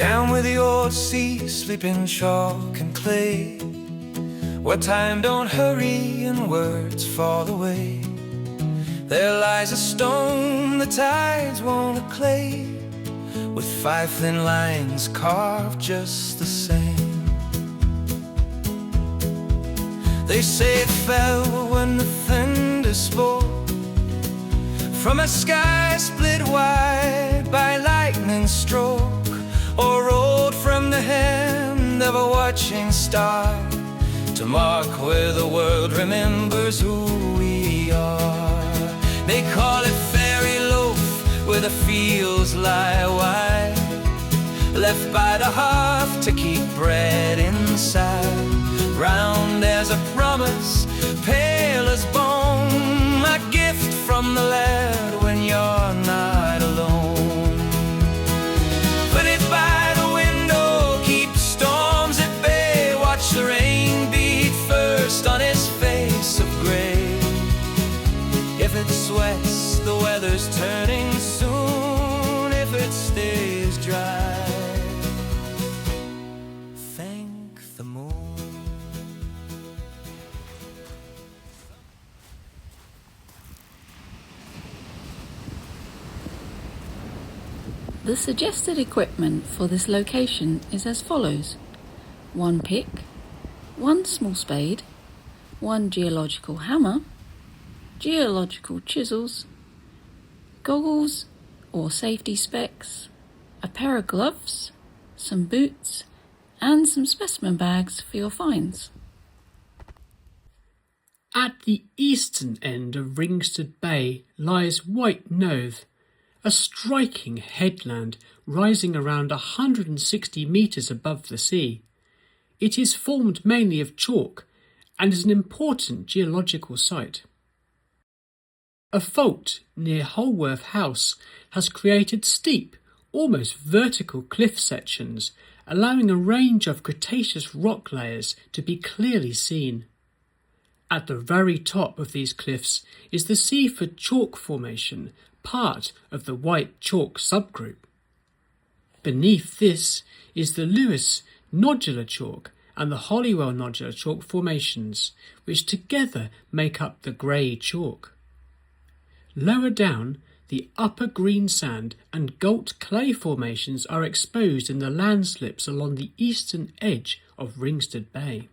Down with the old sea, sleeping chalk and clay, where time don't hurry and words fall away. There lies a stone the tides won't clay, with 5 thin lines carved just the same. They say it fell when the thunder spoke from a sky split wide by lightning stroke, or rolled from the hand of a watching star, to mark where the world remembers who we are. They call it fairy loaf, where the fields lie wide, left by the hearth to keep bread inside. Round as a promise, pale as bone, a gift from the lad when you're not alone. Put it by the window, keep storms at bay, watch the rain beat first on his face of grey. If it sweats, the weather's turning soon. If it stays dry, thank the moon. The suggested equipment for this location is as follows: 1 pick, 1 small spade, 1 geological hammer, geological chisels, goggles or safety specs, a pair of gloves, some boots, and some specimen bags for your finds. At the eastern end of Ringstead Bay lies White Nothe, a striking headland rising around 160 metres above the sea. It is formed mainly of chalk and is an important geological site. A fault near Holworth House has created steep, almost vertical cliff sections, allowing a range of Cretaceous rock layers to be clearly seen. At the very top of these cliffs is the Seaford Chalk Formation, part of the White Chalk subgroup. Beneath this is the Lewis Nodular Chalk and the Hollywell Nodular Chalk formations, which together make up the grey chalk. Lower down, the Upper Greensand and Gault Clay formations are exposed in the landslips along the eastern edge of Ringstead Bay.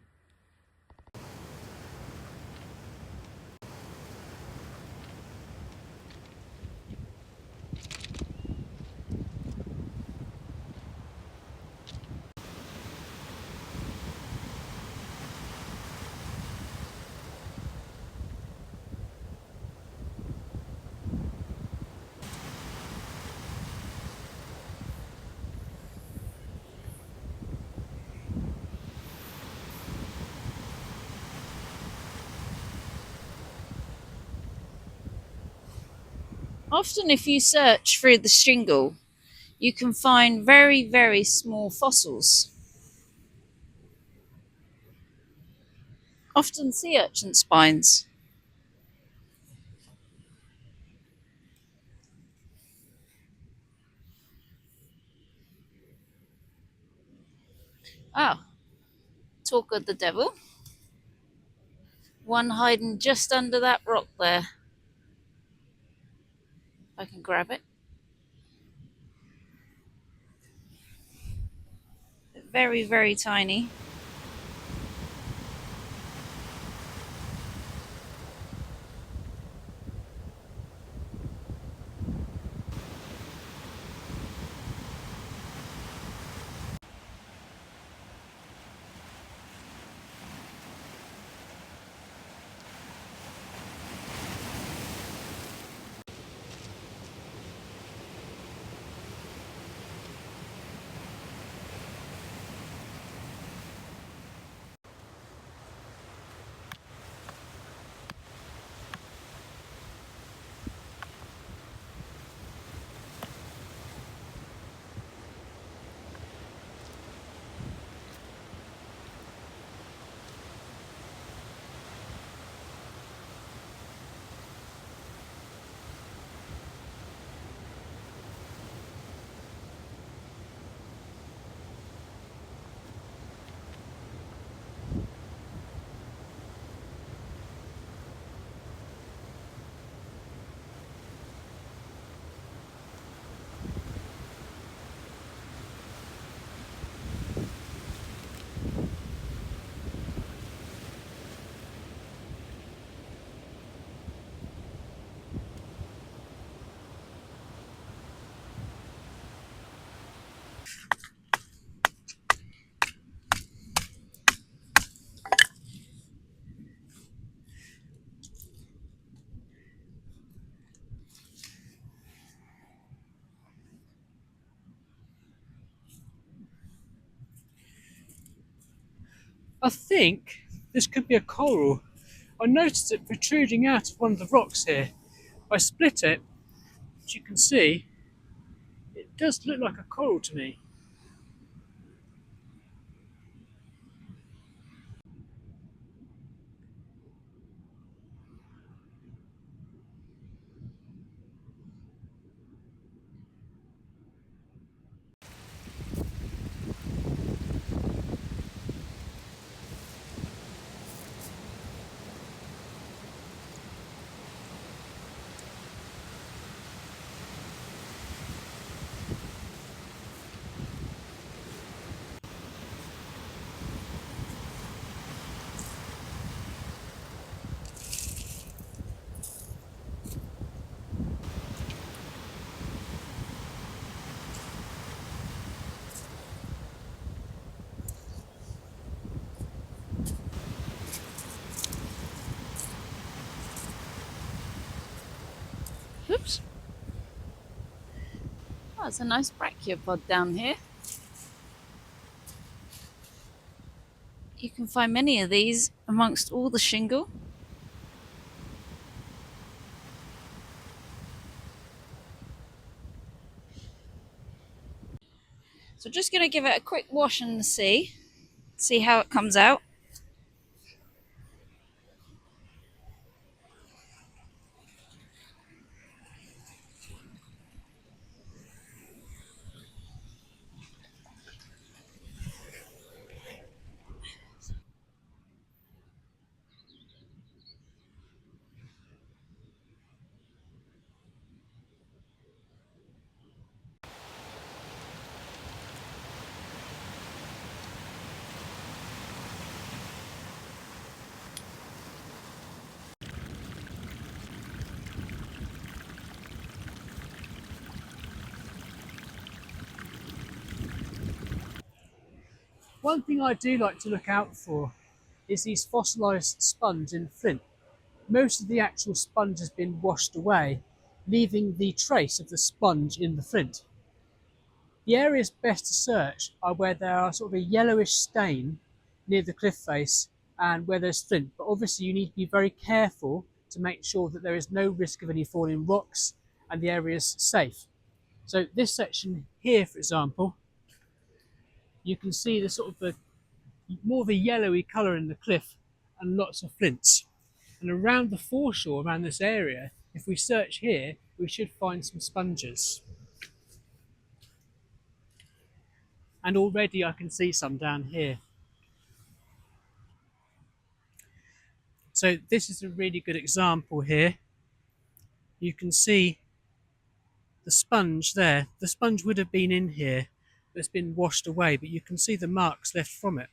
Often if you search through the shingle, you can find very, very small fossils. Often sea urchin spines. Ah, talk of the devil. One hiding just under that rock there. I can grab it. Very, very tiny. I think this could be a coral. I noticed it protruding out of one of the rocks here. I split it, as you can see, it does look like a coral to me. Oops. Oh, it's a nice brachiopod down here. You can find many of these amongst all the shingle. So just going to give it a quick wash in the sea, see how it comes out. One thing I do like to look out for is these fossilised sponge in flint. Most of the actual sponge has been washed away, leaving the trace of the sponge in the flint. The areas best to search are where there are sort of a yellowish stain near the cliff face and where there's flint, but obviously you need to be very careful to make sure that there is no risk of any falling rocks and the area is safe. So this section here, for example, you can see the sort of the more of a yellowy colour in the cliff and lots of flints. And around the foreshore, around this area, if we search here, we should find some sponges. And already I can see some down here. So this is a really good example here. You can see the sponge there. The sponge would have been in here, but it's been washed away, but you can see the marks left from it.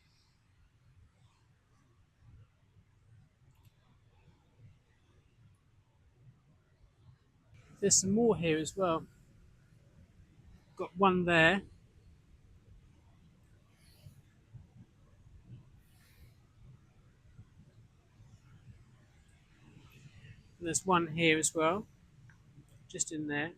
There's some more here as well. Got one there. And there's one here as well, just in there.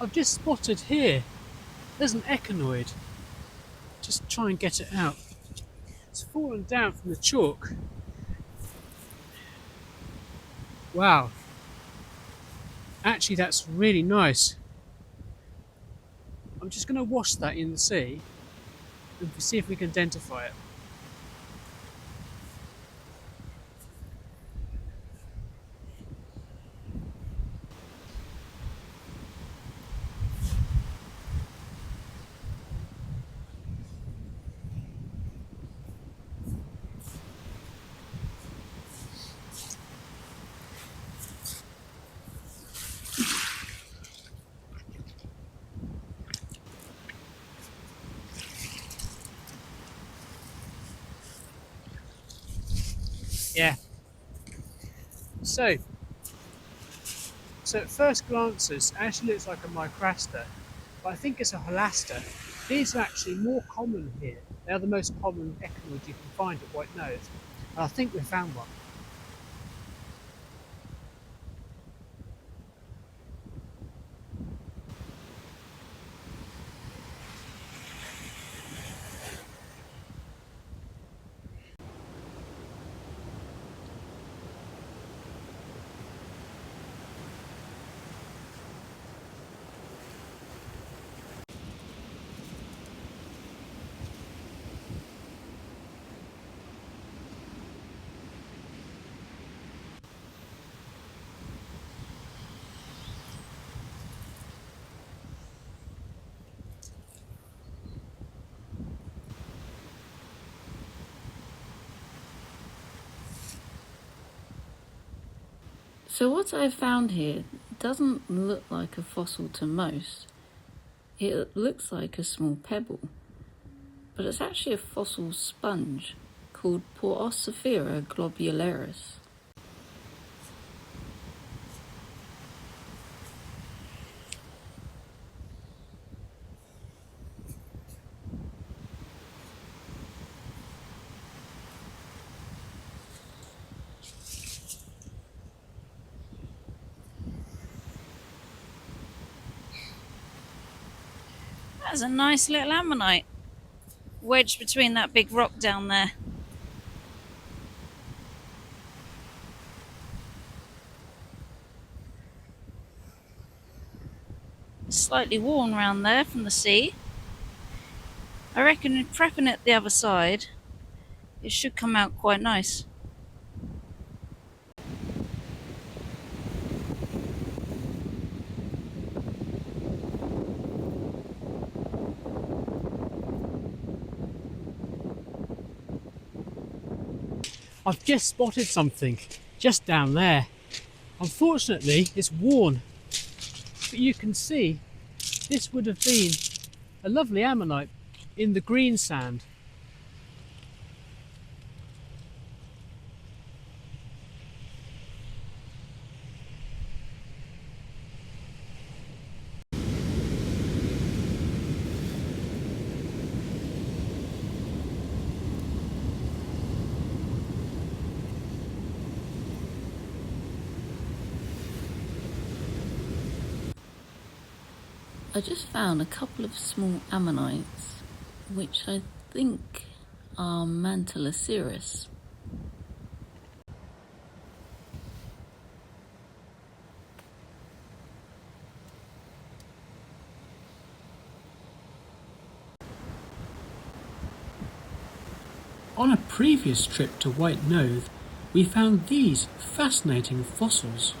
I've just spotted here, there's an echinoid. Just try and get it out. It's fallen down from the chalk. Wow. Actually, that's really nice. I'm just going to wash that in the sea and see if we can identify it. Yeah. So at first glances, it actually looks like a micraster, but I think it's a holaster. These are actually more common here. They are the most common echinoids you can find at White Nothe, and I think we found one. So what I've found here doesn't look like a fossil to most. It looks like a small pebble, but it's actually a fossil sponge called Porosifera globularis. That's a nice little ammonite wedged between that big rock down there. Slightly worn round there from the sea. I reckon prepping it the other side, it should come out quite nice. I've just spotted something just down there. Unfortunately, it's worn, but you can see this would have been a lovely ammonite in the greensand. I just found a couple of small ammonites, which I think are Mantelacirus. On a previous trip to White Nothe, we found these fascinating fossils.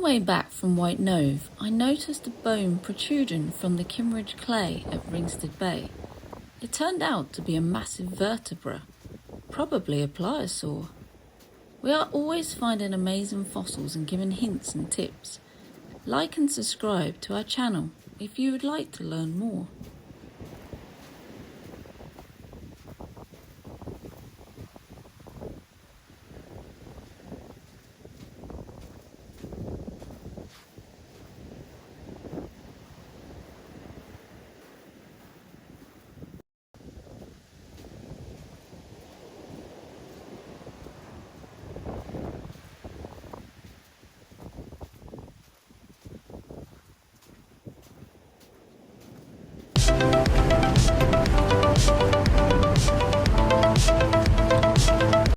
the way back from White Nothe, I noticed a bone protruding from the Kimmeridge clay at Ringstead Bay. It turned out to be a massive vertebra, probably a pliosaur. We are always finding amazing fossils and giving hints and tips. Like and subscribe to our channel if you would like to learn more.